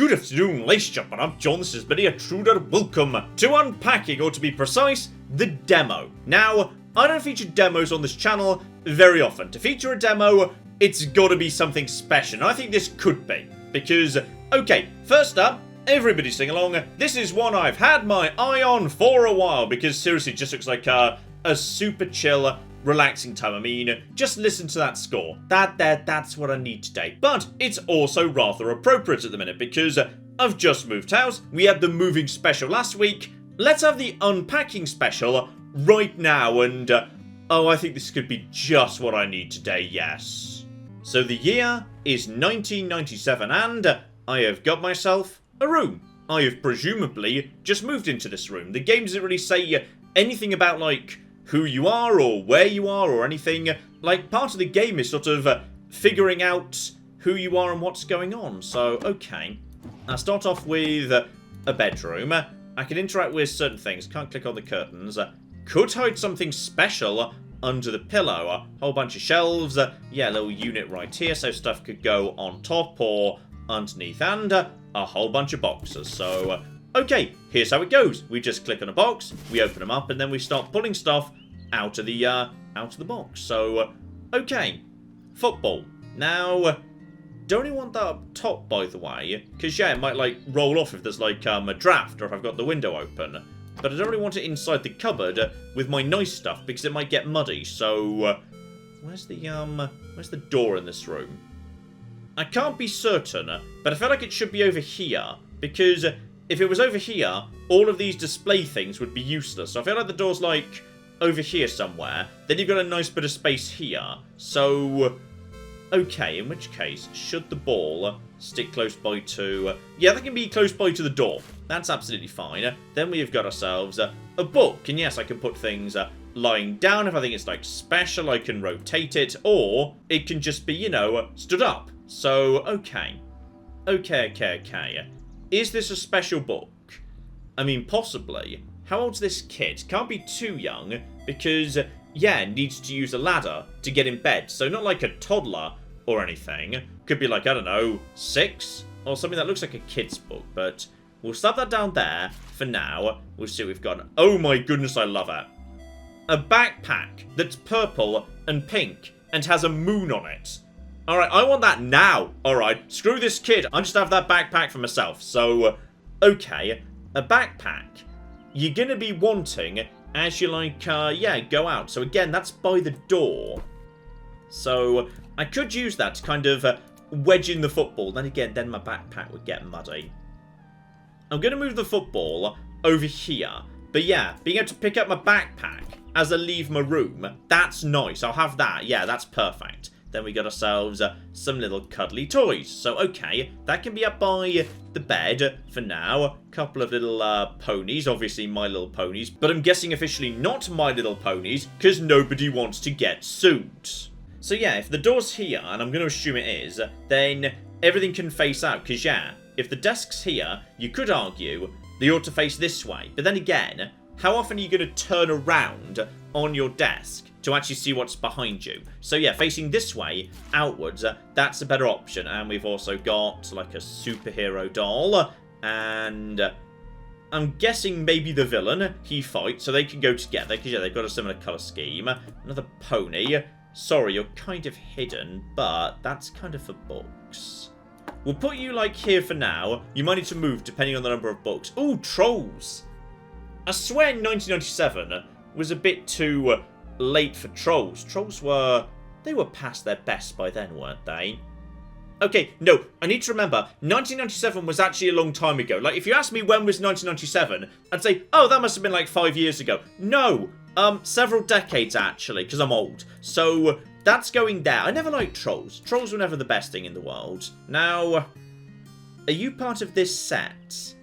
Good afternoon, ladies and gentlemen, I'm John, this is Billy Intruder, welcome to Unpacking, or to be precise, the demo. Now, I don't feature demos on this channel very often. To feature a demo, it's gotta be something special, and I think this could be. Because, okay, first up, everybody sing along, this is one I've had my eye on for a while, because seriously, it just looks like a super chill, relaxing time. I mean, just listen to that score. That's what I need today. But it's also rather appropriate at the minute because I've just moved house. We had the moving special last week. Let's have the unpacking special right now. And, oh, I think this could be just what I need today, yes. So the year is 1997 and I have got myself a room. I have presumably just moved into this room. The game doesn't really say anything about, like, who you are or where you are or anything. Like, part of the game is sort of figuring out who you are and what's going on. So, okay. I'll start off with a bedroom. I can interact with certain things. Can't click on the curtains. Could hide something special under the pillow. A whole bunch of shelves. Yeah, a little unit right here, so stuff could go on top or underneath. And a whole bunch of boxes. So, okay, here's how it goes. We just click on a box, we open them up, and then we start pulling stuff out of the box. So, okay, football. Now, don't really want that up top, by the way, because yeah, it might like roll off if there's like a draft or if I've got the window open. But I don't really want it inside the cupboard with my nice stuff because it might get muddy. So, where's the door in this room? I can't be certain, but I feel like it should be over here because if it was over here, all of these display things would be useless. So I feel like the door's like over here somewhere. Then you've got a nice bit of space here. So, okay, in which case, should the ball stick close by to... yeah, that can be close by to the door. That's absolutely fine. Then we've got ourselves a book. And yes, I can put things lying down. If I think it's like special, I can rotate it. Or it can just be, you know, stood up. So, okay. Okay. Is this a special book? I mean, possibly. How old's this kid? Can't be too young, because, yeah, needs to use a ladder to get in bed. So not like a toddler or anything. Could be like, I don't know, 6? Or something that looks like a kid's book. But we'll slap that down there for now. We'll see what we've got. Oh my goodness, I love it. A backpack that's purple and pink and has a moon on it. Alright, I want that now. Alright, screw this kid. I just have that backpack for myself. So, okay, a backpack. You're going to be wanting as you, like, yeah, go out. So, again, that's by the door. So, I could use that to kind of wedge in the football. Then again, then my backpack would get muddy. I'm going to move the football over here. But, yeah, being able to pick up my backpack as I leave my room, that's nice. I'll have that. Yeah, that's perfect. Then we got ourselves some little cuddly toys. So, okay, that can be up by the bed for now. Couple of little ponies, obviously My Little Ponies. But I'm guessing officially not My Little Ponies, because nobody wants to get sued. So, yeah, if the door's here, and I'm going to assume it is, then everything can face out. Because, yeah, if the desk's here, you could argue they ought to face this way. But then again, how often are you going to turn around on your desk to actually see what's behind you? So yeah, facing this way, outwards, that's a better option. And we've also got like a superhero doll. And I'm guessing maybe the villain, he fights, so they can go together. Because yeah, they've got a similar colour scheme. Another pony. Sorry, you're kind of hidden, but that's kind of for books. We'll put you like here for now. You might need to move depending on the number of books. Ooh, trolls. I swear 1997 was a bit too late for trolls. Trolls were past their best by then, weren't they? Okay, no, I need to remember, 1997 was actually a long time ago. Like, if you ask me when was 1997, I'd say, oh, that must have been like 5 years ago. No, several decades actually, because I'm old. So, that's going there. I never liked trolls. Trolls were never the best thing in the world. Now, are you part of this set?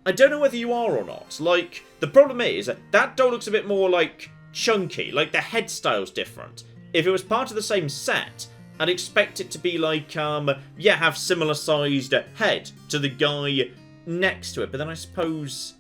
I don't know whether you are or not. Like, the problem is, that doll looks a bit more, like, chunky. Like, the head style's different. If it was part of the same set, I'd expect it to be, like, yeah, have similar-sized head to the guy next to it. But then I suppose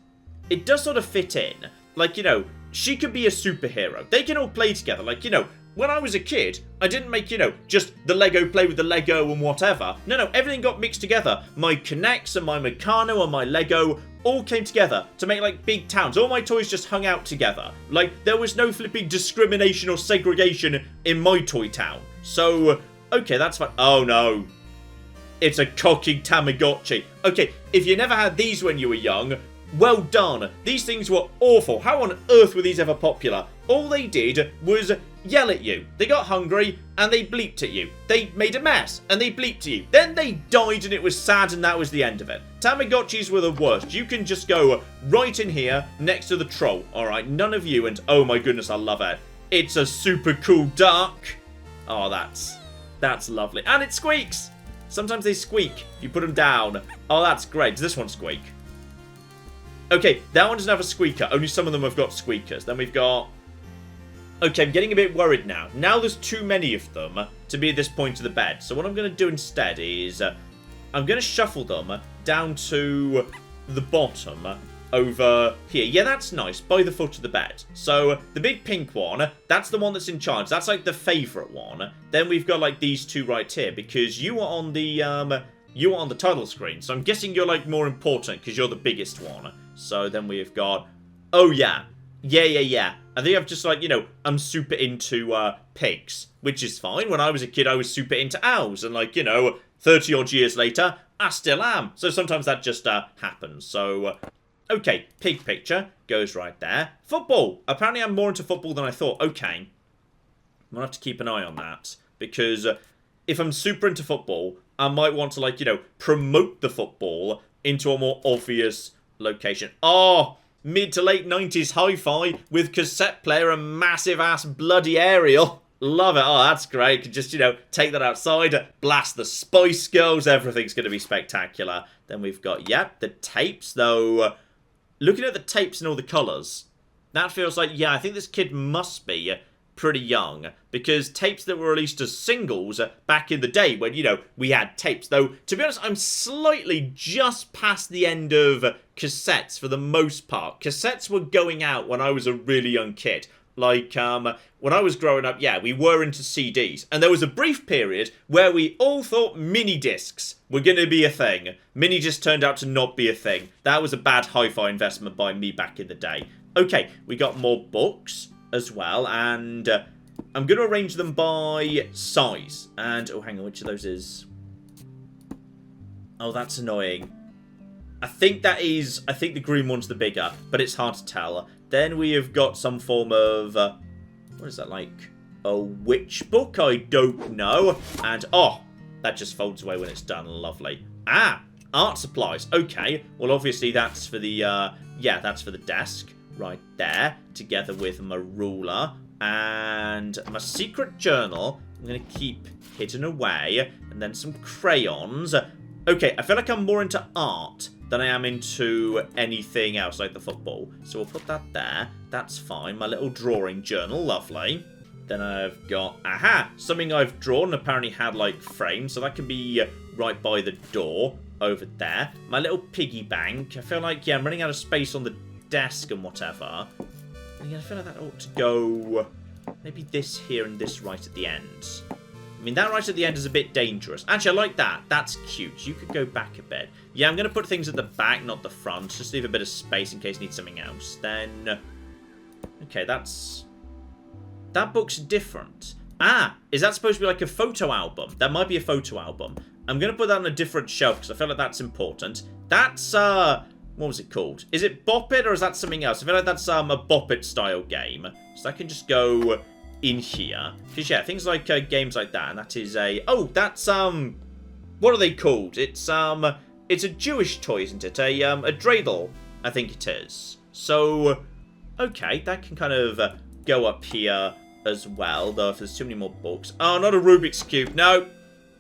it does sort of fit in. Like, you know, she could be a superhero. They can all play together. Like, you know, when I was a kid, I didn't make, you know, just the Lego play with the Lego and whatever. No, everything got mixed together. My Connects and my Meccano and my Lego all came together to make, like, big towns. All my toys just hung out together. Like, there was no flipping discrimination or segregation in my toy town. So, okay, that's fine. Oh, no. It's a cocking Tamagotchi. Okay, if you never had these when you were young, well done. These things were awful. How on earth were these ever popular? All they did was yell at you. They got hungry and they bleeped at you. They made a mess and they bleeped at you. Then they died and it was sad and that was the end of it. Tamagotchis were the worst. You can just go right in here next to the troll. Alright, none of you, and oh my goodness, I love it. It's a super cool duck. Oh, that's lovely. And it squeaks. Sometimes they squeak. You put them down. Oh, that's great. Does this one squeak? Okay, that one doesn't have a squeaker. Only some of them have got squeakers. Then we've got... Okay, I'm getting a bit worried now. Now there's too many of them to be at this point of the bed. So what I'm going to do instead is... I'm going to shuffle them down to the bottom over here. Yeah, that's nice. By the foot of the bed. So the big pink one, that's the one that's in charge. That's like the favourite one. Then we've got like these two right here because you are on the... You are on the title screen, so I'm guessing you're, like, more important because you're the biggest one. So then we've got... Oh, yeah. Yeah. I think I've just, like, you know, I'm super into pigs, which is fine. When I was a kid, I was super into owls. And, like, you know, 30-odd years later, I still am. So sometimes that just happens. So, okay, pig picture goes right there. Football. Apparently I'm more into football than I thought. Okay. I'm going to have to keep an eye on that because if I'm super into football... I might want to, like, you know, promote the football into a more obvious location. Oh, mid to late 90s hi-fi with cassette player and massive-ass bloody aerial. Love it. Oh, that's great. You can just, you know, take that outside, blast the Spice Girls. Everything's going to be spectacular. Then we've got, yep, the tapes, though. Looking at the tapes and all the colours, that feels like, yeah, I think this kid must be... pretty young, because tapes that were released as singles back in the day when, you know, we had tapes. Though, to be honest, I'm slightly just past the end of cassettes for the most part. Cassettes were going out when I was a really young kid. Like, when I was growing up, yeah, we were into CDs. And there was a brief period where we all thought mini-discs were going to be a thing. Mini-discs turned out to not be a thing. That was a bad hi-fi investment by me back in the day. Okay, we got more books as well, and I'm going to arrange them by size. And, oh, hang on, which of those is... Oh, that's annoying. I think the green one's the bigger, but it's hard to tell. Then we have got some form of, what is that, like, a witch book? I don't know. And, oh, that just folds away when it's done. Lovely. Ah, art supplies. Okay, well, obviously that's for the, yeah, that's for the desk. Right there, together with my ruler and my secret journal. I'm going to keep hidden away, and then some crayons. Okay, I feel like I'm more into art than I am into anything else like the football. So we'll put that there. That's fine. My little drawing journal, lovely. Then I've got, aha, something I've drawn apparently had like frames, so that can be right by the door over there. My little piggy bank. I feel like, yeah, I'm running out of space on the desk and whatever. Yeah, I feel like that ought to go maybe this here and this right at the end. I mean, that right at the end is a bit dangerous. Actually, I like that. That's cute. You could go back a bit. Yeah, I'm going to put things at the back, not the front. Just leave a bit of space in case I need something else. Then, okay, that's... That book's different. Ah, is that supposed to be like a photo album? That might be a photo album. I'm going to put that on a different shelf because I feel like that's important. That's, what was it called? Is it Bop It or is that something else? I feel like that's a Bop It style game. So that can just go in here. Because, yeah, things like games like that. And that is a... Oh, that's, what are they called? It's a Jewish toy, isn't it? A dreidel, I think it is. So, okay, that can kind of go up here as well. Though if there's too many more books. Oh, not a Rubik's Cube. No.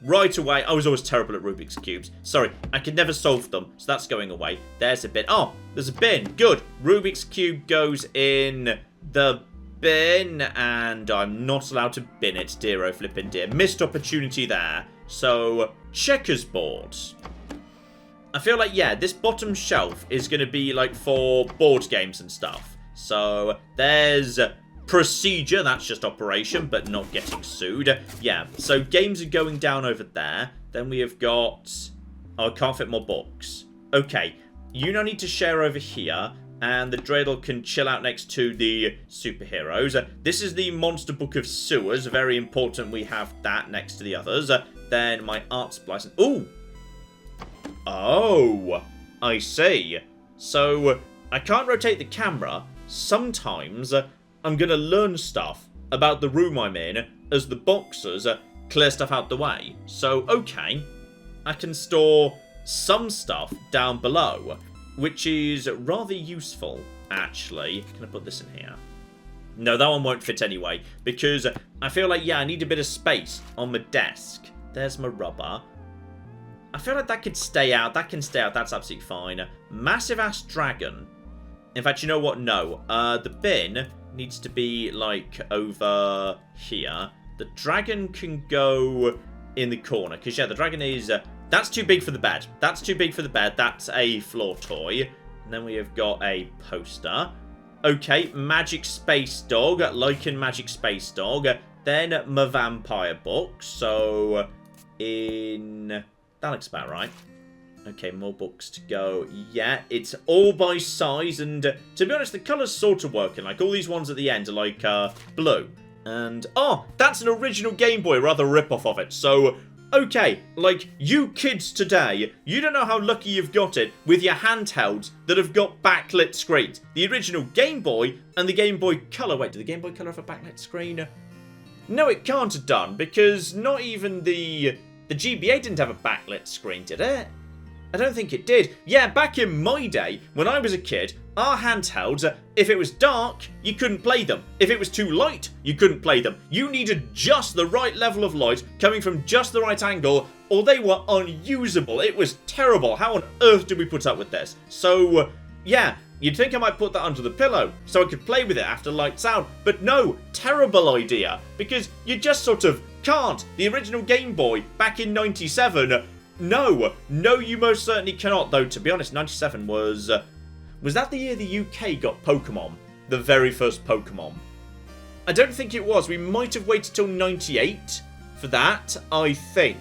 Right away. I was always terrible at Rubik's Cubes. Sorry, I could never solve them. So that's going away. There's a bin. Oh, there's a bin. Good. Rubik's Cube goes in the bin. And I'm not allowed to bin it. Dear oh flippin' dear. Missed opportunity there. So, checkers board. I feel like, yeah, this bottom shelf is going to be like for board games and stuff. So, there's procedure, that's just operation, but not getting sued. Yeah, so games are going down over there. Then we have got... Oh, I can't fit more books. Okay, you now need to share over here, and the dreidel can chill out next to the superheroes. This is the Monster Book of Sewers. Very important we have that next to the others. Then my art supplies. Ooh! Oh, I see. So, I can't rotate the camera. Sometimes, I'm going to learn stuff about the room I'm in as the boxers clear stuff out the way. So, okay, I can store some stuff down below, which is rather useful, actually. Can I put this in here? No, that one won't fit anyway, because I feel like, yeah, I need a bit of space on my desk. There's my rubber. I feel like that could stay out. That can stay out. That's absolutely fine. Massive-ass dragon. In fact, you know what? No. The bin needs to be, like, over here. The dragon can go in the corner. Because, yeah, the dragon is... that's too big for the bed. That's too big for the bed. That's a floor toy. And then we have got a poster. Okay, Magic Space Dog. Lycan Magic Space Dog. Then my vampire book. So, in... That looks about right. Okay, more books to go. Yeah, it's all by size, and to be honest, the colour's sort of working. Like, all these ones at the end are like blue. And, oh, that's an original Game Boy, rather rip-off of it. So, okay, like, you kids today, you don't know how lucky you've got it with your handhelds that have got backlit screens. The original Game Boy and the Game Boy Color. Wait, did the Game Boy Color have a backlit screen? No, it can't have done, because not even the GBA didn't have a backlit screen, did it? I don't think it did. Yeah, back in my day, when I was a kid, our handhelds, if it was dark, you couldn't play them. If it was too light, you couldn't play them. You needed just the right level of light coming from just the right angle, or they were unusable. It was terrible. How on earth did we put up with this? So, yeah, you'd think I might put that under the pillow so I could play with it after lights out. But no, terrible idea, because you just sort of can't. The original Game Boy, back in 97... No, you most certainly cannot, though, to be honest, 97 was that the year the UK got Pokemon? The very first Pokemon? I don't think it was. We might have waited till 98 for that, I think.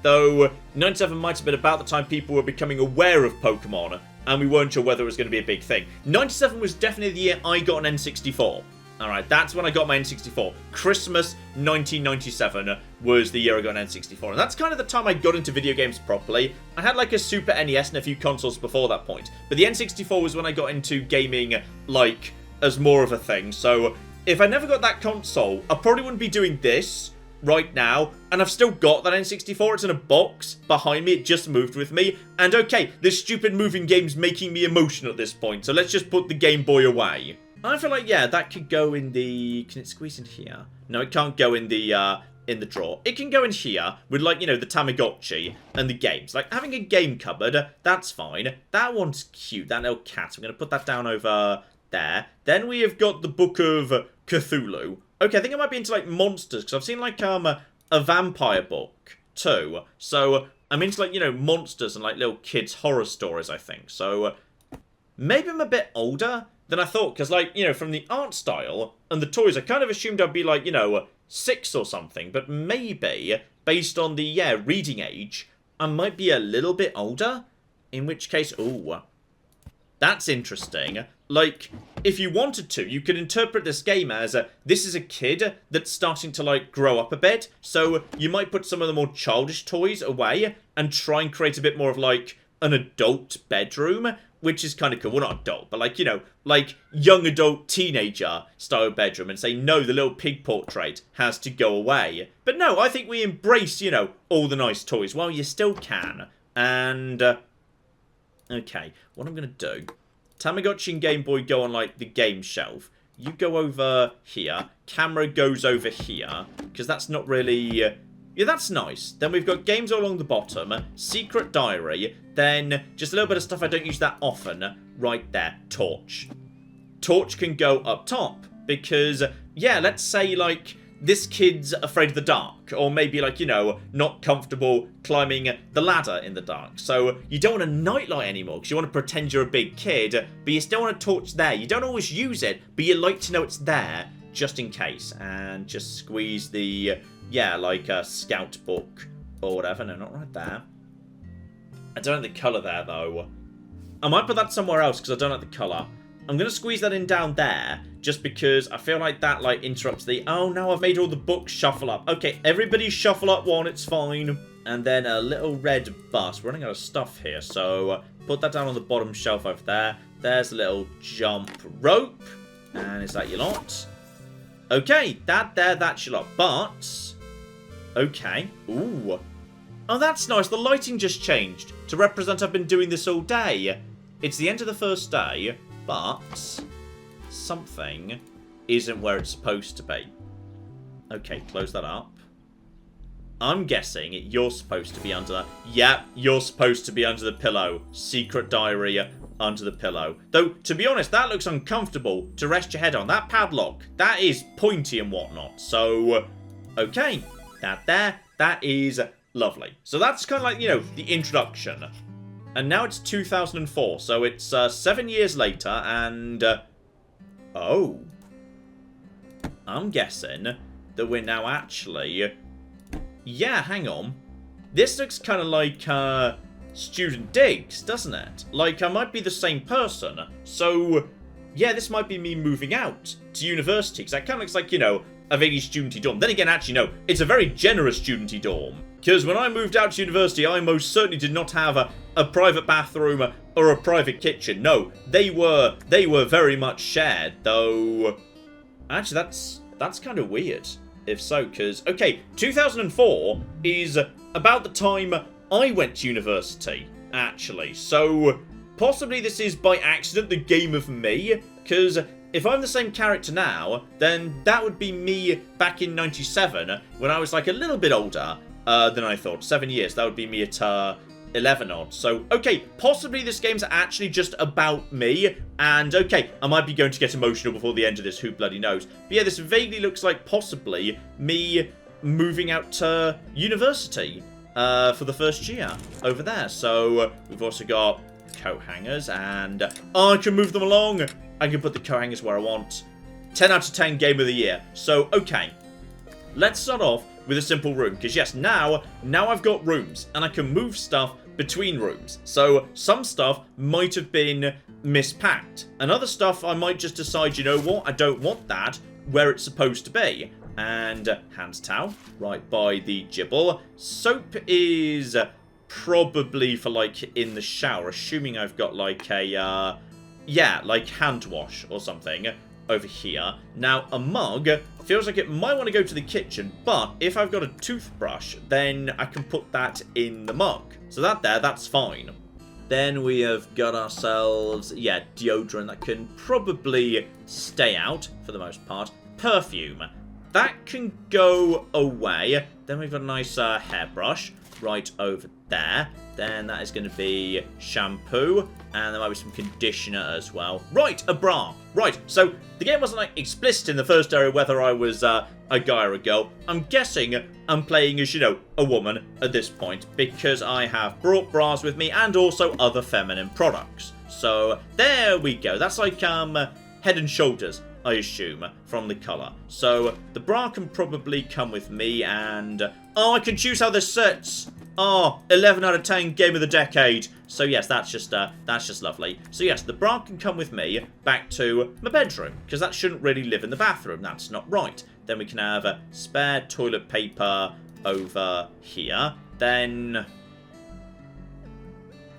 Though, 97 might have been about the time people were becoming aware of Pokemon, and we weren't sure whether it was going to be a big thing. 97 was definitely the year I got an N64. Alright, that's when I got my N64. Christmas 1997 was the year I got an N64. And that's kind of the time I got into video games properly. I had like a Super NES and a few consoles before that point. But the N64 was when I got into gaming, like, as more of a thing. So, if I never got that console, I probably wouldn't be doing this right now. And I've still got that N64. It's in a box behind me. It just moved with me. And okay, this stupid moving game's making me emotional at this point. So let's just put the Game Boy away. I feel like, yeah, that could go in the... Can it squeeze in here? No, it can't go in the drawer. It can go in here with, like, you know, the Tamagotchi and the games. Like, having a game cupboard, that's fine. That one's cute, that little cat. I'm going to put that down over there. Then we have got the Book of Cthulhu. Okay, I think I might be into, like, monsters, because I've seen, like, a vampire book, too. So, I'm into, like, you know, monsters and, like, little kids' horror stories, I think. So, maybe I'm a bit older than I thought, because, like, you know, from the art style and the toys, I kind of assumed I'd be, like, you know, 6 or something, but maybe, based on the, yeah, reading age, I might be a little bit older, in which case, ooh, that's interesting. Like, if you wanted to, you could interpret this game as, this is a kid that's starting to, like, grow up a bit, so you might put some of the more childish toys away and try and create a bit more of, like, an adult bedroom, which is kind of cool. Well, not adult, but, like, you know, like, young adult teenager style bedroom, and say, no, the little pig portrait has to go away. But no, I think we embrace, you know, all the nice toys. Well, you still can. And, okay, what I'm going to do, Tamagotchi and Game Boy go on, like, the game shelf. You go over here. Camera goes over here, because that's not really... yeah, that's nice. Then we've got games all along the bottom. Secret diary. Then just a little bit of stuff I don't use that often. Right there. Torch. Torch can go up top. Because, yeah, let's say, like, this kid's afraid of the dark. Or maybe, like, you know, not comfortable climbing the ladder in the dark. So you don't want a nightlight anymore, because you want to pretend you're a big kid. But you still want a torch there. You don't always use it, but you like to know it's there, just in case. And just squeeze the, yeah, like a scout book or whatever. No, not right there. I don't like the colour there, though. I might put that somewhere else because I don't like the colour. I'm going to squeeze that in down there just because I feel like that, like, interrupts the... Oh, no, I've made all the books shuffle up. Okay, everybody shuffle up one. It's fine. And then a little red bus. We're running out of stuff here, so put that down on the bottom shelf over there. There's a little jump rope. And is that your lot? Okay, that's your lot. But... Okay. Ooh. Oh, that's nice. The lighting just changed to represent I've been doing this all day. It's the end of the first day, but something isn't where it's supposed to be. Okay, close that up. I'm guessing you're supposed to be under that. Yep, you're supposed to be under the pillow. Secret diary under the pillow. Though, to be honest, that looks uncomfortable to rest your head on. That padlock, that is pointy and whatnot. So, okay. That is lovely. So that's kind of like, you know, the introduction. And now it's 2004, so it's 7 years later, and... oh. I'm guessing that we're now actually... Yeah, hang on. This looks kind of like Student Digs, doesn't it? Like, I might be the same person. So, yeah, this might be me moving out to university, because that kind of looks like, you know, a very studenty dorm. Then again, actually, no, it's a very generous studenty dorm. Because when I moved out to university, I most certainly did not have a private bathroom or a private kitchen. No, they were very much shared, though... Actually, that's kind of weird. If so, because, okay, 2004 is about the time I went to university, actually. So, possibly this is by accident the game of me, because if I'm the same character now, then that would be me back in 97, when I was, like, a little bit older than I thought. 7 years, that would be me at 11 odd. So, okay, possibly this game's actually just about me, and okay, I might be going to get emotional before the end of this, who bloody knows. But yeah, this vaguely looks like possibly me moving out to university for the first year over there. So, we've also got coat hangers, and I can move them along. I can put the coat hangers where I want. 10 out of 10 game of the year. So, okay, let's start off with a simple room, because yes, now I've got rooms, and I can move stuff between rooms. So some stuff might have been mispacked, and other stuff I might just decide, you know what, I don't want that where it's supposed to be. And hand towel right by the gibble. Soap is probably for like in the shower, assuming I've got like a yeah, like hand wash or something over here. Now a mug feels like it might want to go to the kitchen, but if I've got a toothbrush, then I can put that in the mug. So that's fine. Then we have got ourselves, yeah, deodorant that can probably stay out for the most part. Perfume. That can go away. Then we've got a nice hairbrush right over there. Then that is going to be shampoo. And there might be some conditioner as well. Right, a bra. Right, so the game wasn't like explicit in the first area whether I was a guy or a girl. I'm guessing I'm playing as, you know, a woman at this point, because I have brought bras with me and also other feminine products. So there we go. That's like Head and Shoulders, I assume, from the colour. So the bra can probably come with me, and oh, I can choose how this sits. Oh, 11 out of 10 game of the decade. So yes, that's just lovely. So yes, the bra can come with me back to my bedroom, because that shouldn't really live in the bathroom. That's not right. Then we can have a spare toilet paper over here. Then,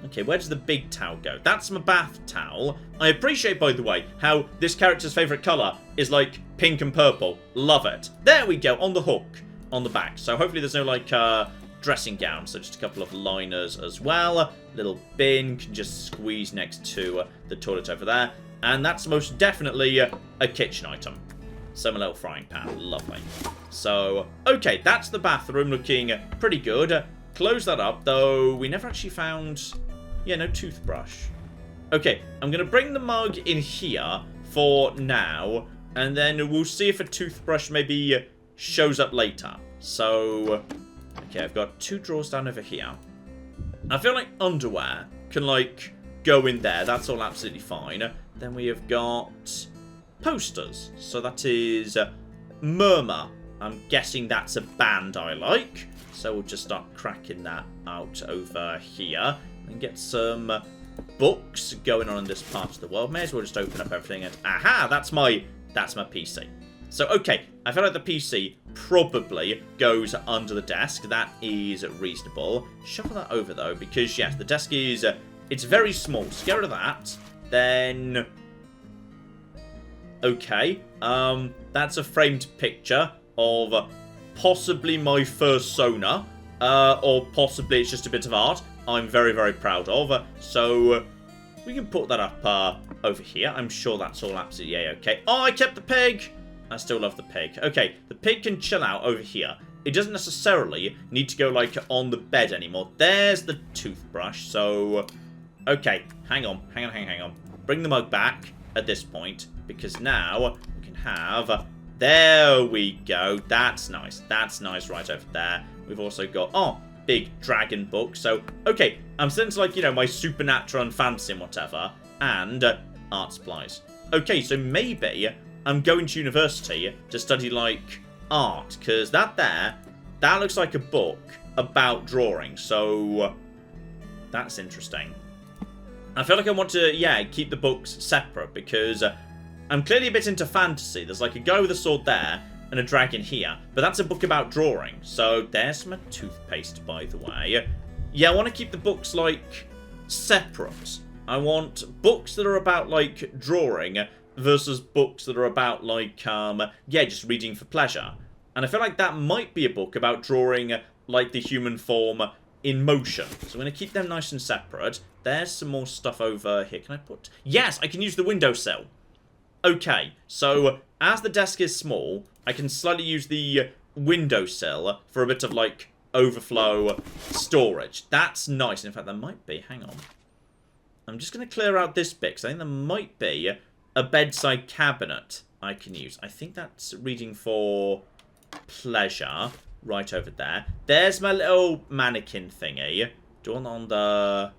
okay, where does the big towel go? That's my bath towel. I appreciate, by the way, how this character's favourite colour is like pink and purple. Love it. There we go, on the hook, on the back. So hopefully there's no like dressing gown, so just a couple of liners as well. Little bin can just squeeze next to the toilet over there. And that's most definitely a kitchen item. Some little frying pan, lovely. So, okay, that's the bathroom looking pretty good. Close that up, though we never actually found, yeah, no toothbrush. Okay, I'm going to bring the mug in here for now, and then we'll see if a toothbrush maybe shows up later. So, okay, I've got 2 drawers down over here. I feel like underwear can, like, go in there. That's all absolutely fine. Then we have got posters. So that is Murmur. I'm guessing that's a band I like. So we'll just start cracking that out over here. And get some books going on in this part of the world. May as well just open up everything and... Aha! That's my PC. So, okay. I feel like the PC probably goes under the desk. That is reasonable. Shuffle that over, though, because, yes, the desk is... it's very small. So get rid of that. Then... okay. That's a framed picture of possibly my first Sona. Or possibly it's just a bit of art I'm very, very proud of. So, we can put that up over here. I'm sure that's all absolutely okay. Oh, I kept the pig! I still love the pig. Okay, the pig can chill out over here. It doesn't necessarily need to go, like, on the bed anymore. There's the toothbrush, so... okay, hang on. Bring the mug back at this point, because now we can have... there we go. That's nice. That's nice right over there. We've also got... oh, big dragon book. So, okay, I'm starting to, like, you know, my supernatural and fantasy and whatever. And art supplies. Okay, so maybe I'm going to university to study, like, art. Because that looks like a book about drawing. So, that's interesting. I feel like I want to, yeah, keep the books separate. Because I'm clearly a bit into fantasy. There's, like, a guy with a sword there. And a dragon here. But that's a book about drawing. So, there's my toothpaste, by the way. Yeah, I want to keep the books, like, separate. I want books that are about, like, drawing versus books that are about, like, yeah, just reading for pleasure. And I feel like that might be a book about drawing, like, the human form in motion. So I'm going to keep them nice and separate. There's some more stuff over here. Can I put... yes, I can use the windowsill. Okay, so as the desk is small, I can slightly use the windowsill for a bit of, like, overflow storage. That's nice. In fact, there might be. Hang on. I'm just going to clear out this bit, because I think there might be a bedside cabinet I can use. I think that's reading for pleasure right over there. There's my little mannequin thingy. Doing on the...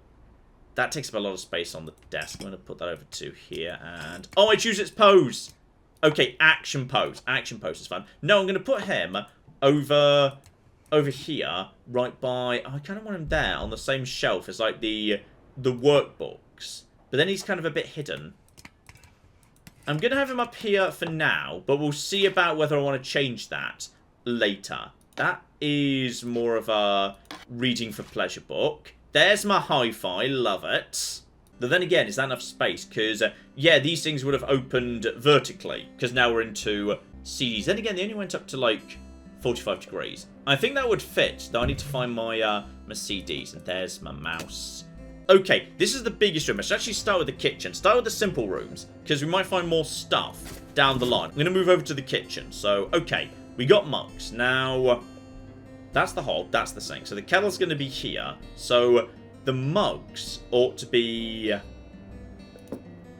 that takes up a lot of space on the desk. I'm going to put that over to here and... oh, I choose its pose! Okay, action pose. Action pose is fun. No, I'm going to put him over here, right by... oh, I kind of want him there on the same shelf as, like, the workbooks. But then he's kind of a bit hidden. I'm going to have him up here for now, but we'll see about whether I want to change that later. That is more of a reading for pleasure book. There's my hi-fi, love it. But then again, is that enough space? Because, yeah, these things would have opened vertically. Because now we're into CDs. Then again, they only went up to, like, 45 degrees. I think that would fit, though I need to find my my CDs. And there's my mouse. Okay, this is the biggest room. I should actually start with the kitchen. Start with the simple rooms. Because we might find more stuff down the line. I'm going to move over to the kitchen. So, okay, we got mugs. Now... that's the hob, that's the sink. So the kettle's going to be here. So the mugs ought to be...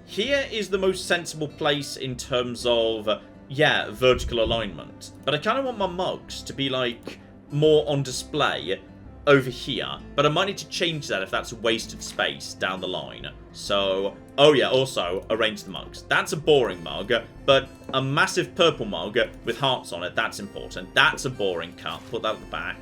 here is the most sensible place in terms of, yeah, vertical alignment. But I kind of want my mugs to be, like, more on display over here. But I might need to change that if that's wasted space down the line. So, oh yeah, also, arrange the mugs. That's a boring mug, but a massive purple mug with hearts on it, that's important. That's a boring cup. Put that at the back.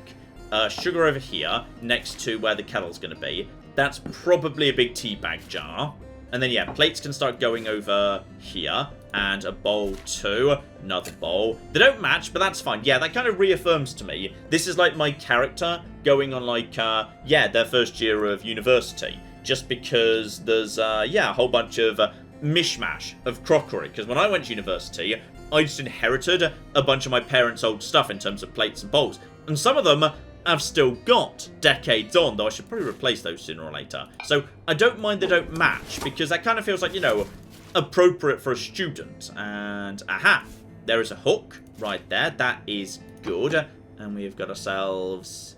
Sugar over here, next to where the kettle's going to be. That's probably a big tea bag jar. And then, yeah, plates can start going over here. And a bowl too. Another bowl. They don't match, but that's fine. Yeah, that kind of reaffirms to me. This is like my character going on, like, yeah, their first year of university. Just because there's, yeah, a whole bunch of mishmash of crockery. Because when I went to university, I just inherited a bunch of my parents' old stuff in terms of plates and bowls. And some of them I've still got decades on, though I should probably replace those sooner or later. So I don't mind they don't match, because that kind of feels like, you know, appropriate for a student. And, aha, there is a hook right there. That is good. And we've got ourselves...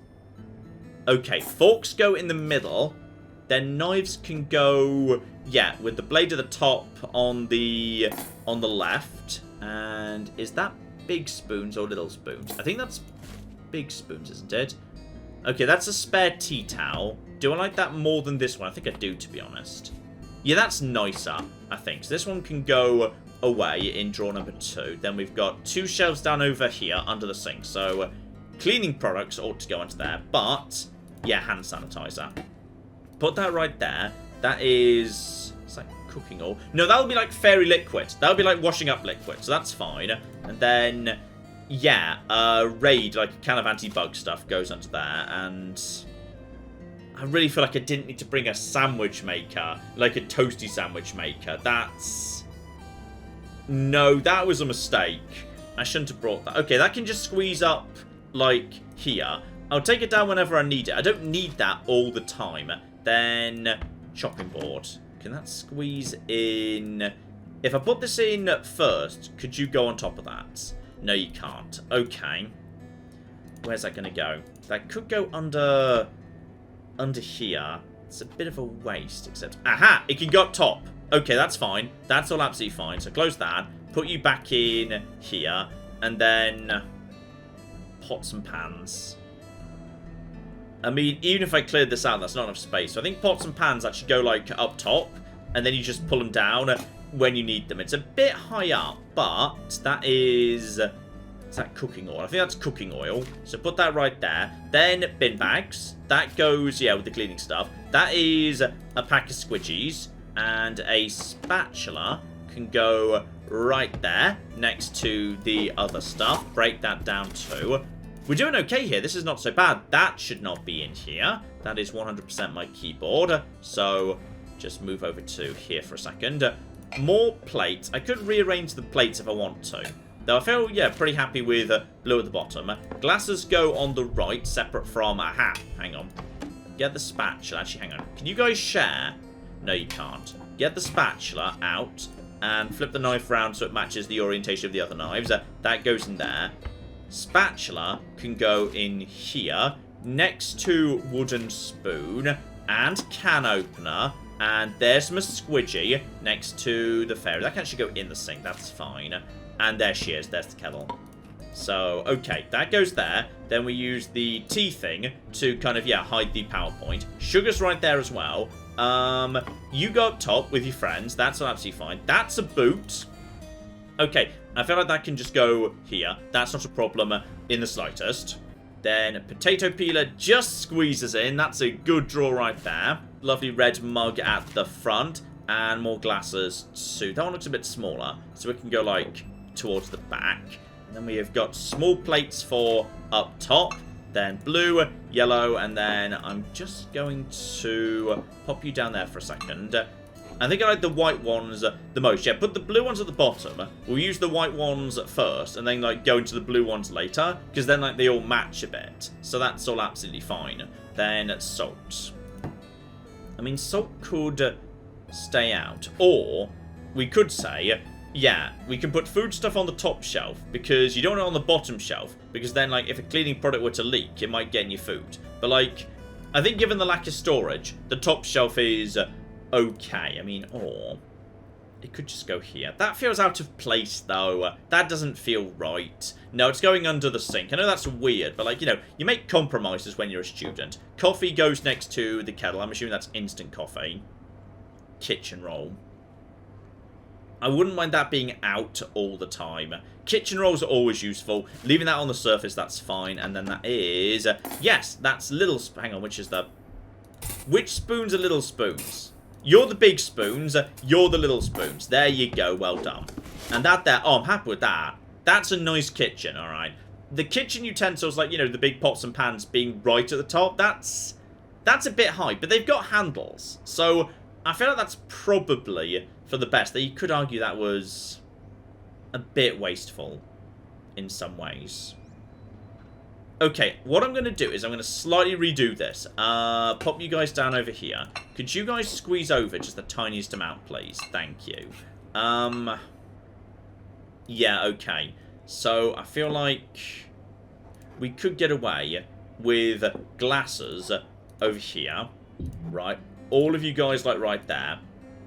okay, forks go in the middle. Then knives can go, yeah, with the blade at the top on the left. And is that big spoons or little spoons? I think that's big spoons, isn't it? Okay, that's a spare tea towel. Do I like that more than this one? I think I do, to be honest. Yeah, that's nicer, I think. So this one can go away in drawer number 2. Then we've got 2 shelves down over here under the sink. So cleaning products ought to go into there. But, yeah, hand sanitizer. Put that right there. That is... Is that cooking oil? No, that'll be like fairy liquid. That'll be like washing up liquid. So that's fine. And then, yeah, Raid, like a can of anti-bug stuff goes under there. And... I really feel like I didn't need to bring a sandwich maker, like a toasty sandwich maker. That's... No, that was a mistake. I shouldn't have brought that. Okay, that can just squeeze up, like, here. I'll take it down whenever I need it. I don't need that all the time. Then, chopping board. Can that squeeze in... If I put this in first, could you go on top of that? No, you can't. Okay. Where's that going to go? That could go under here. It's a bit of a waste, except... Aha! It can go up top. Okay, that's fine. That's all absolutely fine. So close that. Put you back in here. And then... Pots and pans. I mean, even if I cleared this out, that's not enough space. So I think pots and pans actually go, like, up top. And then you just pull them down when you need them. It's a bit high up, but that is... Is that cooking oil? I think that's cooking oil. So put that right there. Then bin bags. That goes, yeah, with the cleaning stuff. That is a pack of squidgies. And a spatula can go right there next to the other stuff. Break that down too. We're doing okay here. This is not so bad. That should not be in here. That is 100% my keyboard. So just move over to here for a second. More plates. I could rearrange the plates if I want to. Though I feel, yeah, pretty happy with blue at the bottom. Glasses go on the right, separate from... Aha, hang on. Get the spatula. Actually, hang on. Can you guys share? No, you can't. Get the spatula out and flip the knife around so it matches the orientation of the other knives. That goes in there. Spatula can go in here, next to wooden spoon and can opener. And there's my squidgy next to the fairy. That can actually go in the sink. That's fine. And there she is. There's the kettle. So, okay, that goes there. Then we use the tea thing to kind of, yeah, hide the PowerPoint. Sugar's right there as well. You go up top with your friends. That's absolutely fine. That's a boot. Okay, I feel like that can just go here. That's not a problem in the slightest. Then potato peeler just squeezes in. That's a good draw right there. Lovely red mug at the front. And more glasses too. That one looks a bit smaller. So it can go, like, towards the back. And then we have got small plates for up top. Then blue, yellow, and then I'm just going to pop you down there for a second. I think I like the white ones the most. Yeah, put the blue ones at the bottom. We'll use the white ones first, and then, like, go into the blue ones later. Because then, like, they all match a bit. So that's all absolutely fine. Then salt. I mean, salt could stay out. Or we could say... Yeah, we can put food stuff on the top shelf, because you don't want it on the bottom shelf, because then, like, if a cleaning product were to leak, it might get in your food. But, like, I think given the lack of storage, the top shelf is okay. I mean, or it could just go here. That feels out of place, though. That doesn't feel right. No, it's going under the sink. I know that's weird, but, like, you know, you make compromises when you're a student. Coffee goes next to the kettle. I'm assuming that's instant coffee. Kitchen roll. I wouldn't mind that being out all the time. Kitchen rolls are always useful. Leaving that on the surface, that's fine. And then that is... yes, that's little... Hang on, which is the... Which spoons are little spoons? You're the big spoons. You're the little spoons. There you go. Well done. And that there... Oh, I'm happy with that. That's a nice kitchen, alright. The kitchen utensils, like, you know, the big pots and pans being right at the top, that's a bit high. But they've got handles. So, I feel like that's probably... for the best. You could argue that was a bit wasteful in some ways. Okay, what I'm going to do is I'm going to slightly redo this. Pop you guys down over here. Could you guys squeeze over just the tiniest amount, please? Thank you. Yeah, okay. So, I feel like we could get away with glasses over here. Right. All of you guys, like, right there.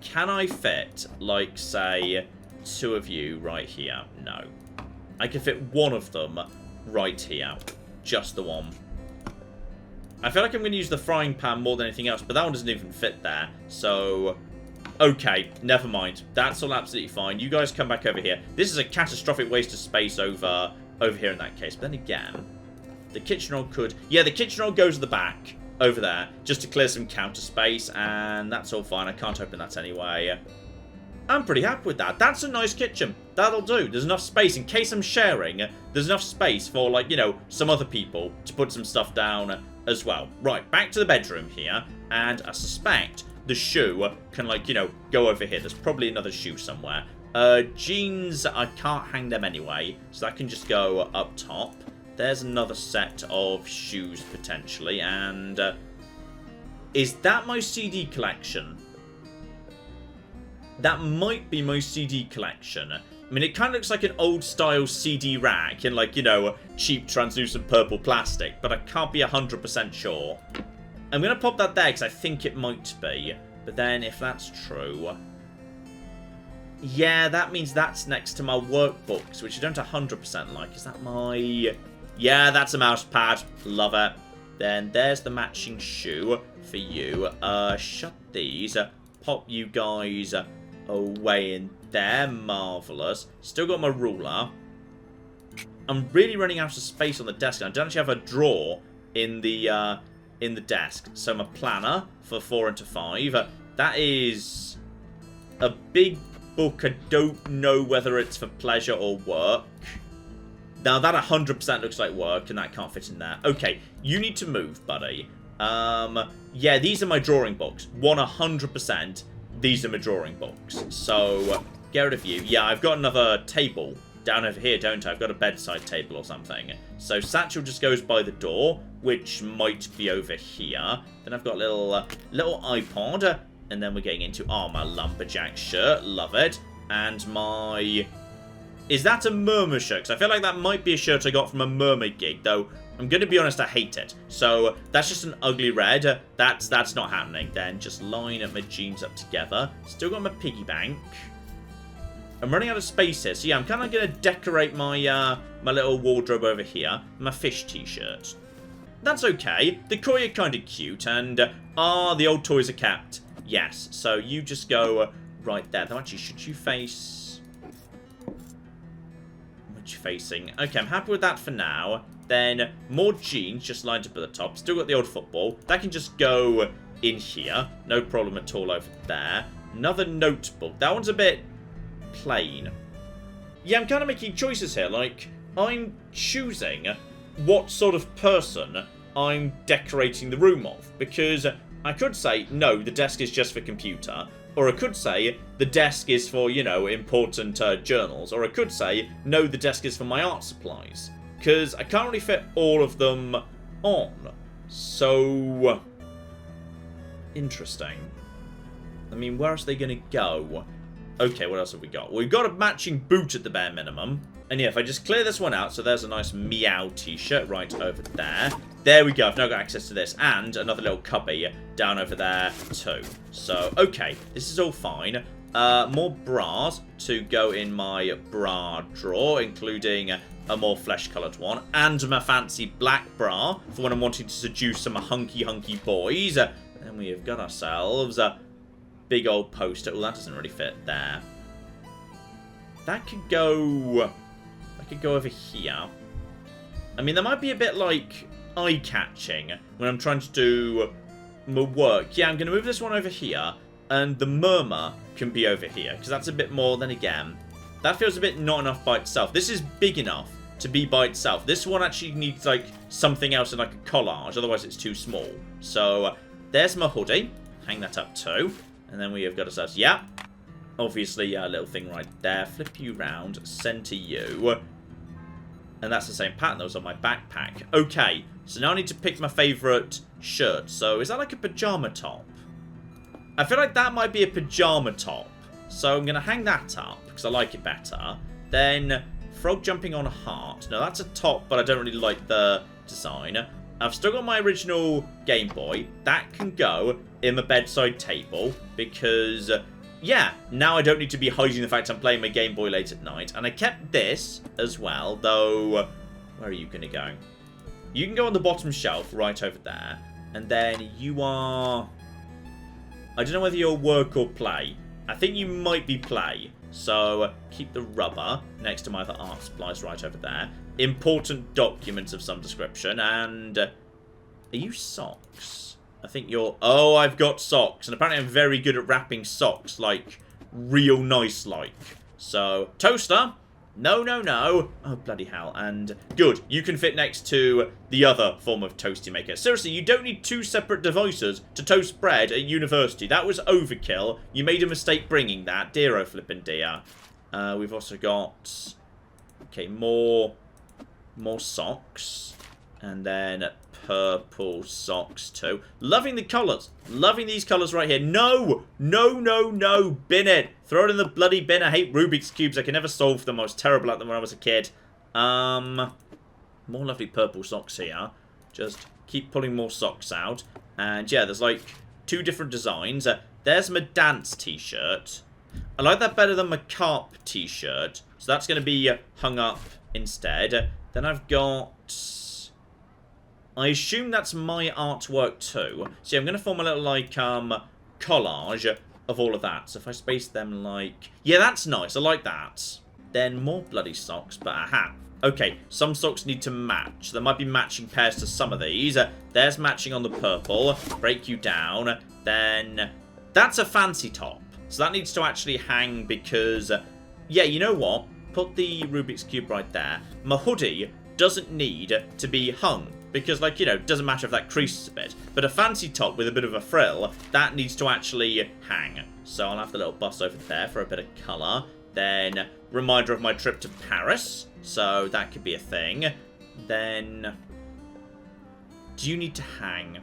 Can I fit, like, say, 2 of you right here? No. I can fit 1 of them right here. Just the one. I feel like I'm going to use the frying pan more than anything else, but that one doesn't even fit there. So, Okay, never mind. That's all absolutely fine. You guys come back over here. This is a catastrophic waste of space over here in that case. But then again, the kitchen roll could... Yeah, the kitchen roll goes at the back over there just to clear some counter space, and that's all fine. I can't open that anyway. I'm pretty happy with that. That's a nice kitchen. That'll do. There's enough space. In case I'm sharing, there's enough space for, like, you know, some other people to put some stuff down as well. Right, back to the bedroom here, and I suspect the shoe can, like, you know, go over here. There's probably another shoe somewhere. Jeans, I can't hang them anyway, so that can just go up top. There's another set of shoes, potentially, and... is that my CD collection? That might be my CD collection. I mean, it kind of looks like an old-style CD rack in, like, you know, cheap translucent purple plastic, but I can't be 100% sure. I'm going to pop that there because I think it might be. But then, if that's true... yeah, that means that's next to my workbooks, which I don't 100% like. Is that my... yeah, that's a mouse pad. Love it. Then there's the matching shoe for you. Shut these. Pop you guys away in there. Marvellous. Still got my ruler. I'm really running out of space on the desk. I don't actually have a drawer in the desk. So my planner for 4 into 5. That is a big book. I don't know whether it's for pleasure or work. Now that 100% looks like work, and that can't fit in there. Okay, you need to move, buddy. Yeah, these are my drawing books. 100%, these are my drawing books. So, get rid of you. Yeah, I've got another table down over here, don't I? I've got a bedside table or something. So, Satchel just goes by the door, which might be over here. Then I've got a little iPod, and then we're getting into, oh, my lumberjack shirt. Love it. And my... is that a mermaid shirt? Because I feel like that might be a shirt I got from a mermaid gig, though I'm going to be honest, I hate it. So that's just an ugly red. That's not happening. Then just line up my jeans up together. Still got my piggy bank. I'm running out of space here. So yeah, I'm kind of going to decorate my my little wardrobe over here. My fish t-shirt. That's okay. The koi are kind of cute. And the old toys are kept. Yes. So you just go right there. Though actually, should you face... what you facing? Okay, I'm happy with that for now. Then more jeans just lined up at the top. Still got the old football. That can just go in here. No problem at all over there. Another notebook. That one's a bit plain. Yeah, I'm kind of making choices here. Like, I'm choosing what sort of person I'm decorating the room of. Because I could say, no, the desk is just for computer. Or I could say, the desk is for, you know, important journals. Or I could say, no, the desk is for my art supplies. Because I can't really fit all of them on. So... interesting. I mean, where else are they going to go? Okay, what else have we got? Well, we've got a matching boot at the bare minimum. And yeah, if I just clear this one out, so there's a nice Meow t-shirt right over there. There we go, I've now got access to this. And another little cubby down over there too. So, okay, this is all fine. More bras to go in my bra drawer, including a more flesh-coloured one. And my fancy black bra for when I'm wanting to seduce some hunky boys. And we have got ourselves a big old poster. Oh, that doesn't really fit there. That could go... I could go over here. I mean, that might be a bit, like, eye-catching when I'm trying to do my work. Yeah, I'm going to move this one over here. And the murmur can be over here. Because that's a bit more, then again. That feels a bit not enough by itself. This is big enough to be by itself. This one actually needs, like, something else in, like, a collage. Otherwise, it's too small. So, there's my hoodie. Hang that up, too. And then we have got ourselves, yeah, obviously a little thing right there. Flip you round, center you. And that's the same pattern that was on my backpack. Okay, so now I need to pick my favourite shirt. So is that like a pyjama top? I feel like that might be a pyjama top. So I'm going to hang that up because I like it better. Then frog jumping on a heart. Now that's a top, but I don't really like the design. I've still got my original Game Boy. That can go in my bedside table because, yeah, now I don't need to be hiding the fact I'm playing my Game Boy late at night. And I kept this as well, though, where are you going to go? You can go on the bottom shelf right over there. And then you are, I don't know whether you're work or play. I think you might be play. So keep the rubber next to my other art supplies right over there. Important documents of some description. And are you socks? I think you're... Oh, I've got socks. And apparently I'm very good at wrapping socks. Like, real nice like. So, toaster. No, no, no. Oh, bloody hell. And good. You can fit next to the other form of toasty maker. Seriously, you don't need 2 separate devices to toast bread at university. That was overkill. You made a mistake bringing that. Dear oh flippin' dear. We've also got... Okay, more socks. And then purple socks too. Loving the colours. Loving these colours right here. No! No, no, no. Bin it. Throw it in the bloody bin. I hate Rubik's Cubes. I can never solve them. I was terrible at them when I was a kid. More lovely purple socks here. Just keep pulling more socks out. And yeah, there's like 2 different designs. There's my dance t-shirt. I like that better than my carp t-shirt. So that's going to be hung up instead. Then I've got... I assume that's my artwork too. So I'm going to form a little, like, collage of all of that. So if I space them like... Yeah, that's nice. I like that. Then more bloody socks, but a hat. Okay, some socks need to match. There might be matching pairs to some of these. There's matching on the purple. Break you down. Then that's a fancy top. So that needs to actually hang because... yeah, you know what? Put the Rubik's Cube right there. My hoodie doesn't need to be hung. Because, like, you know, it doesn't matter if that creases a bit. But a fancy top with a bit of a frill, that needs to actually hang. So I'll have the little bus over there for a bit of colour. Then, reminder of my trip to Paris. So that could be a thing. Then, do you need to hang?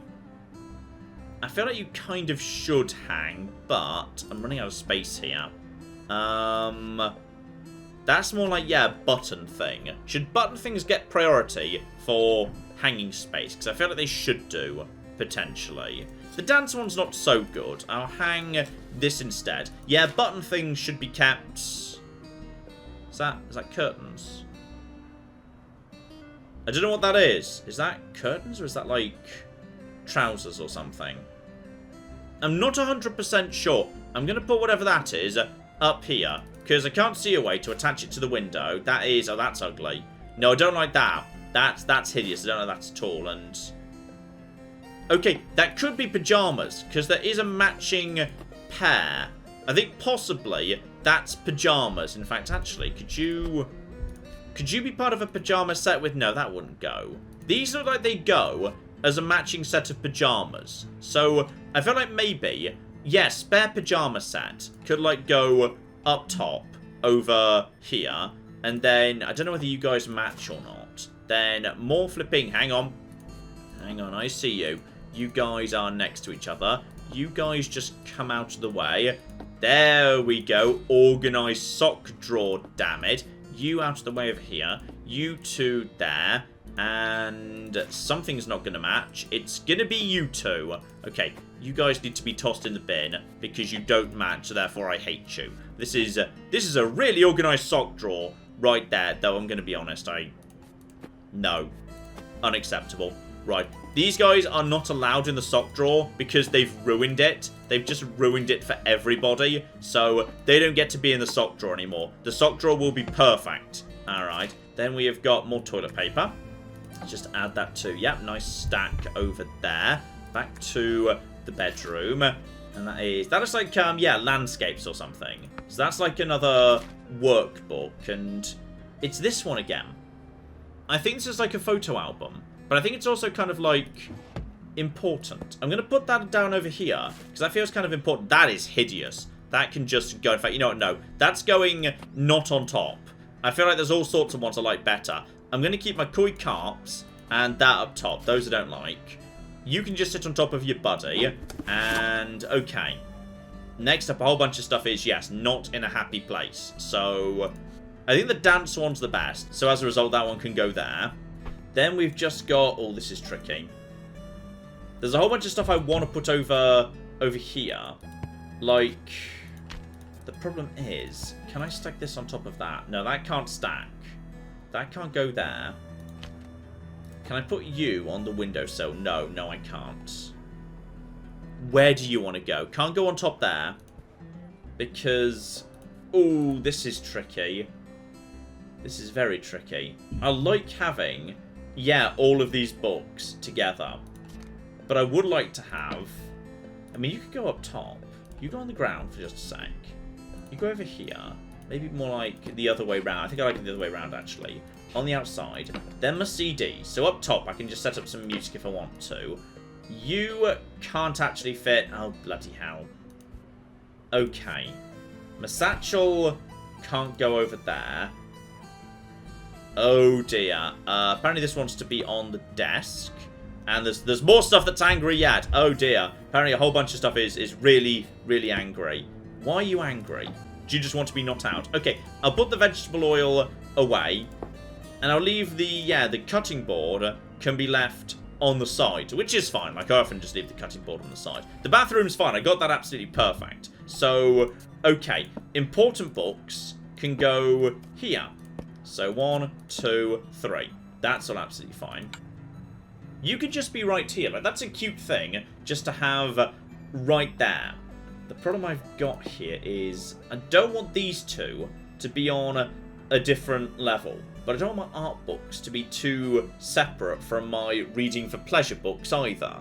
I feel like you kind of should hang, but I'm running out of space here. That's more like, yeah, button thing. Should button things get priority for... hanging space, because I feel like they should do, potentially. The dance one's not so good. I'll hang this instead. Yeah, button things should be kept... Is that curtains? I don't know what that is. Is that curtains, or is that, like, trousers or something? I'm not 100% sure. I'm going to put whatever that is up here, because I can't see a way to attach it to the window. That is... Oh, that's ugly. No, I don't like that. That's hideous. I don't know that's at all. And okay, that could be pajamas because there is a matching pair. I think possibly that's pajamas. In fact, actually, could you be part of a pajama set with? No, that wouldn't go. These look like they go as a matching set of pajamas. So I feel like maybe yes, spare pajama set could like go up top over here, and then I don't know whether you guys match or not. Then more flipping. Hang on. Hang on. I see you. You guys are next to each other. You guys just come out of the way. There we go. Organised sock drawer, damn it. You out of the way over here. You two there. And something's not going to match. It's going to be you two. Okay. You guys need to be tossed in the bin because you don't match, so therefore I hate you. This is a really organised sock drawer right there, though I'm going to be honest. No. Unacceptable. Right. These guys are not allowed in the sock drawer because they've ruined it. They've just ruined it for everybody. So they don't get to be in the sock drawer anymore. The sock drawer will be perfect. Alright. Then we have got more toilet paper. Let's just add that too. Yep, nice stack over there. Back to the bedroom. And that is like, yeah, landscapes or something. So that's like another workbook. And it's this one again. I think this is like a photo album, but I think it's also kind of like important. I'm going to put that down over here because that feels kind of important. That is hideous. That can just go. In fact, you know what? No, that's going not on top. I feel like there's all sorts of ones I like better. I'm going to keep my koi carps and that up top. Those I don't like. You can just sit on top of your buddy. And okay. Next up, a whole bunch of stuff is, yes, not in a happy place. So I think the dance one's the best. So as a result, that one can go there. Then we've just got... Oh, this is tricky. There's a whole bunch of stuff I want to put over here. Like... The problem is... Can I stack this on top of that? No, that can't stack. That can't go there. Can I put you on the windowsill? No, no I can't. Where do you want to go? Can't go on top there. Because, ooh, this is tricky. This is very tricky. I like having, yeah, all of these books together. But I would like to have, I mean, you could go up top. You go on the ground for just a sec. You go over here. Maybe more like the other way round. I think I like it the other way round, actually. On the outside. Then my CD. So up top, I can just set up some music if I want to. You can't actually fit. Oh, bloody hell. Okay. My satchel can't go over there. Oh, dear. Apparently this wants to be on the desk. And there's more stuff that's angry yet. Oh, dear. Apparently a whole bunch of stuff is really, really angry. Why are you angry? Do you just want to be knocked out? Okay, I'll put the vegetable oil away. And I'll leave the cutting board can be left on the side, which is fine. Like, I often just leave the cutting board on the side. The bathroom's fine. I got that absolutely perfect. So, okay. Important books can go here. So, 1, 2, 3. That's all absolutely fine. You could just be right here. Like, that's a cute thing just to have right there. The problem I've got here is I don't want these two to be on a different level. But I don't want my art books to be too separate from my reading for pleasure books either.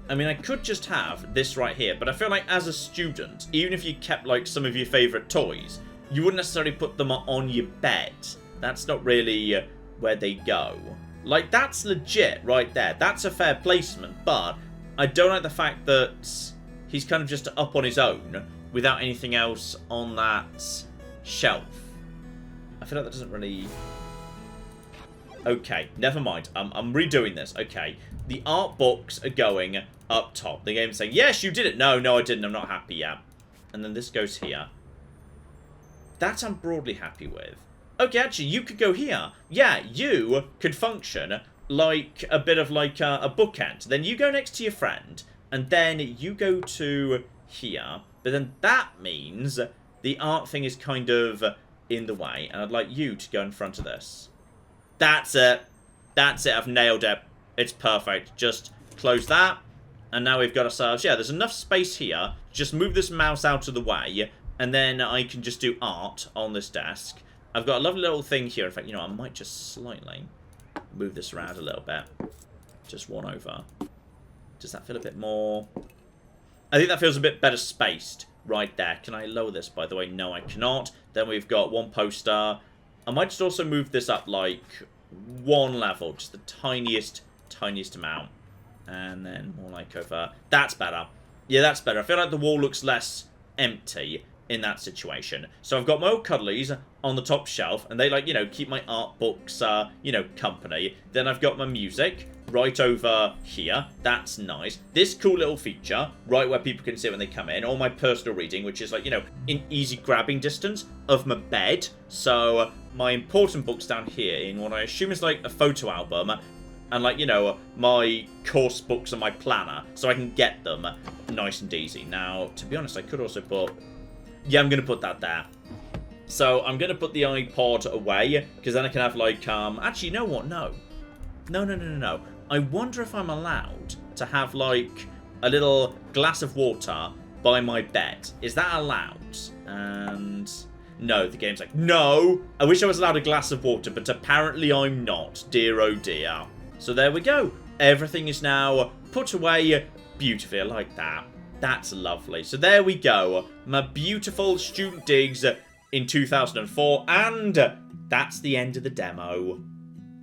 I mean, I could just have this right here, but I feel like as a student, even if you kept like some of your favourite toys, you wouldn't necessarily put them on your bed. That's not really where they go. Like, that's legit right there. That's a fair placement, but I don't like the fact that he's kind of just up on his own without anything else on that shelf. I feel like that doesn't really... Okay, never mind. I'm redoing this. Okay, the art books are going up top. The game's saying, yes, you did it. No, I didn't. I'm not happy yet. And then this goes here. That I'm broadly happy with. Okay, actually, you could go here. Yeah, you could function like a bit of like a bookend. Then you go next to your friend, and then you go to here. But then that means the art thing is kind of in the way, and I'd like you to go in front of this. That's it. That's it. I've nailed it. It's perfect. Just close that, and now we've got ourselves... Yeah, there's enough space here. Just move this mouse out of the way, and then I can just do art on this desk. I've got a lovely little thing here. In fact, you know, I might just slightly move this around a little bit. Just one over. Does that feel a bit more... I think that feels a bit better spaced right there. Can I lower this, by the way? No, I cannot. Then we've got one poster. I might just also move this up, like, one level. Just the tiniest amount. And then more like over... That's better. Yeah, that's better. I feel like the wall looks less empty in that situation. So I've got my old cuddlies on the top shelf, and they, like, you know, keep my art books, you know, company. Then I've got my music right over here. That's nice. This cool little feature right where people can sit when they come in. Or my personal reading, which is, like, you know, in easy grabbing distance of my bed. So my important books down here in what I assume is, like, a photo album. And, like, you know, my course books and my planner. So I can get them nice and easy. Now, to be honest, I could also put... Yeah, I'm going to put that there. So I'm going to put the iPod away, because then I can have, like, actually, you know what? No. No. I wonder if I'm allowed to have, like, a little glass of water by my bed. Is that allowed? And... No, the game's like, no! I wish I was allowed a glass of water, but apparently I'm not. Dear oh dear. So there we go. Everything is now put away beautifully. I like that. That's lovely. So there we go. My beautiful student digs in 2004. And that's the end of the demo.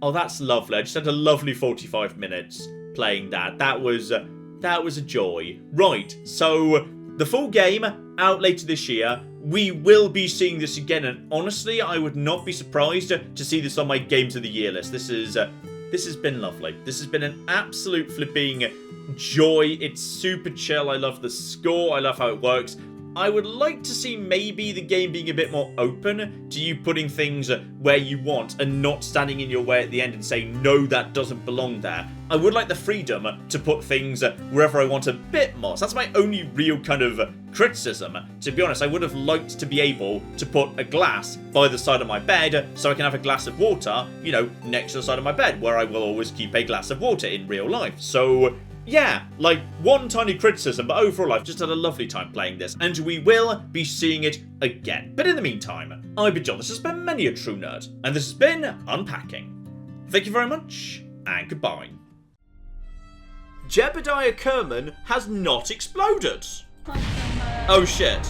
Oh, that's lovely. I just had a lovely 45 minutes playing that. That was a joy. Right, so the full game out later this year. We will be seeing this again, and honestly, I would not be surprised to see this on my Games of the Year list. This has been lovely. This has been an absolute flipping joy. It's super chill. I love the score. I love how it works. I would like to see maybe the game being a bit more open to you putting things where you want and not standing in your way at the end and saying, no, that doesn't belong there. I would like the freedom to put things wherever I want a bit more. So that's my only real kind of criticism. To be honest, I would have liked to be able to put a glass by the side of my bed so I can have a glass of water, you know, next to the side of my bed, where I will always keep a glass of water in real life. So yeah, like, one tiny criticism, but overall I've just had a lovely time playing this, and we will be seeing it again. But in the meantime, I've been John, this has been Many a True Nerd, and this has been Unpacking. Thank you very much, and goodbye. Jebediah Kerman has not exploded. Oh shit.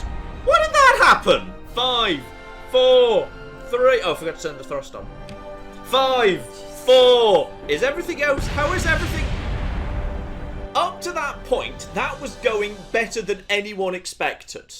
Why did that happen? 5, 4, 3... Oh, I forgot to turn the thrust on. 5, 4... Is everything else... How is everything... Up to that point, that was going better than anyone expected.